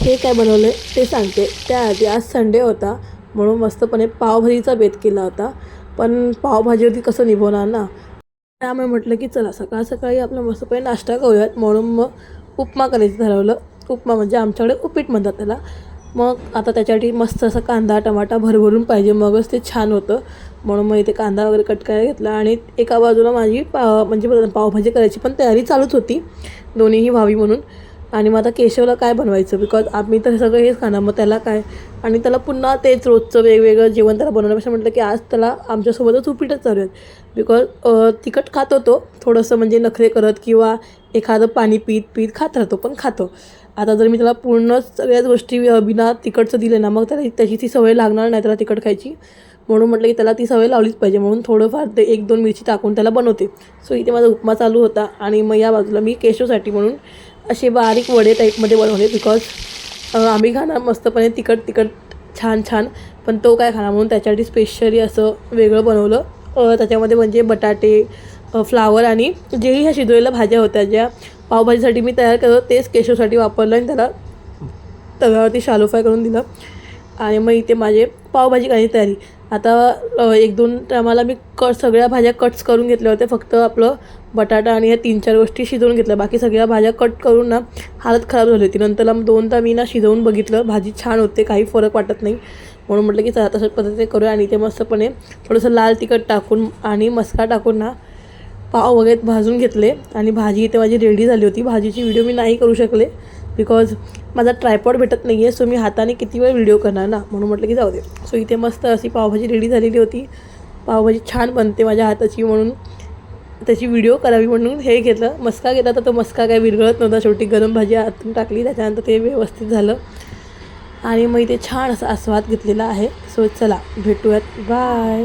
हे काय बनवलं ते सांगते. त्याआधी आज संडे होता म्हणून मस्तपणे पावभाजीचा बेत केला होता. पण पावभाजीवरती कसं निभवणार ना, त्यामुळे म्हटलं की चला सकाळ सकाळी आपलं मस्तपणे नाश्ता करूयात, म्हणून मग उपमा करायचं ठरवलं. उपमा म्हणजे आमच्याकडे उपीट म्हणतात त्याला. मग आता त्याच्यासाठी मस्त असा कांदा टमाटा भरभरून पाहिजे, मगच ते छान होतं. म्हणून मग इथे कांदा वगैरे कट करायला घेतला आणि एका बाजूला माझी म्हणजे पावभाजी करायची पण तयारी चालूच होती, दोन्हीही व्हावी म्हणून. आणि मग आता केशवला काय बनवायचं, बिकॉज आम्ही तर सगळं हेच खाणार, मग त्याला काय. आणि त्याला पुन्हा तेच रोजचं वेगवेगळं जेवण त्याला बनवण्यापेक्षा म्हटलं की आज त्याला आमच्यासोबतच उपीटच चालूयात. बिकॉज तिखट खातो तो थोडंसं, म्हणजे नखरे करत किंवा एखादं पाणी पीत पीत खात राहतो, पण खातो. आता जर मी त्याला पूर्ण सगळ्याच गोष्टी बिना तिखटचं दिले ना, मग त्याला त्याची ती सवय लागणार नाही त्याला तिखट खायची. म्हणून म्हटलं की त्याला ती सवय लावलीच पाहिजे, म्हणून थोडंफार ते 1-2 मिरची टाकून त्याला बनवते. सो इथे माझा उपमा चालू होता आणि मग या बाजूला मी केशवसाठी म्हणून असे बारीक वडे टाईपमध्ये बनवले. बिकॉज आम्ही खाणार मस्तपणे तिखट तिखट छान छान, पण तो काय खाणार, म्हणून त्याच्यासाठी स्पेशली असं वेगळं बनवलं. त्याच्यामध्ये म्हणजे बटाटे, फ्लावर आणि जेही ह्या शिजवलेल्या भाज्या होत्या ज्या पावभाजीसाठी मी तयार करतो तेच केशवसाठी वापरलं आणि त्याला तव्यावरती शालो फ्राय करून दिलं. आणि मग इथे माझे पावभाजी करायची तयारी. आता 1-2 टायमाला मी सगळ्या भाज्या कट्स करून घेतल्या होत्या. फक्त आपलं बटाटा आणि ह्या 3-4 गोष्टी शिजवून घेतल्या, बाकी सगळ्या भाज्या कट करून ना हालत खराब झाली होती. नंतरला 2दा मी ना शिजवून बघितलं, भाजी छान होते, काही फरक वाटत नाही. म्हणून म्हटलं की चला तशाच पद्धतीने करूया. आणि ते मस्तपणे थोडंसं लाल तिखट टाकून आणि मसाला टाकून ना पाव वगैरे भाजून घेतले. आणि भाजी इथे माझी रेडी झाली होती. भाजीची व्हिडिओ मी नाही करू शकले बिकॉज माझा ट्रायपॉड भेटत नाही आहे, सो मी हाताने किती वेळ व्हिडिओ करणार ना, म्हणून म्हटलं की जाऊ दे. सो इथे मस्त अशी पावभाजी रेडी झालेली होती. पावभाजी छान बनते माझ्या हाताची, म्हणून त्याची व्हिडिओ करावी म्हणून हे घेतलं. मस्का घेतला तर तो मस्का काय विरघळत नव्हता, शेवटी गरम भाजी आतून टाकली, त्याच्यानंतर ते व्यवस्थित झालं. आणि मग इथे छान असा आस्वाद घेतलेला आहे. सो चला भेटूयात, बाय.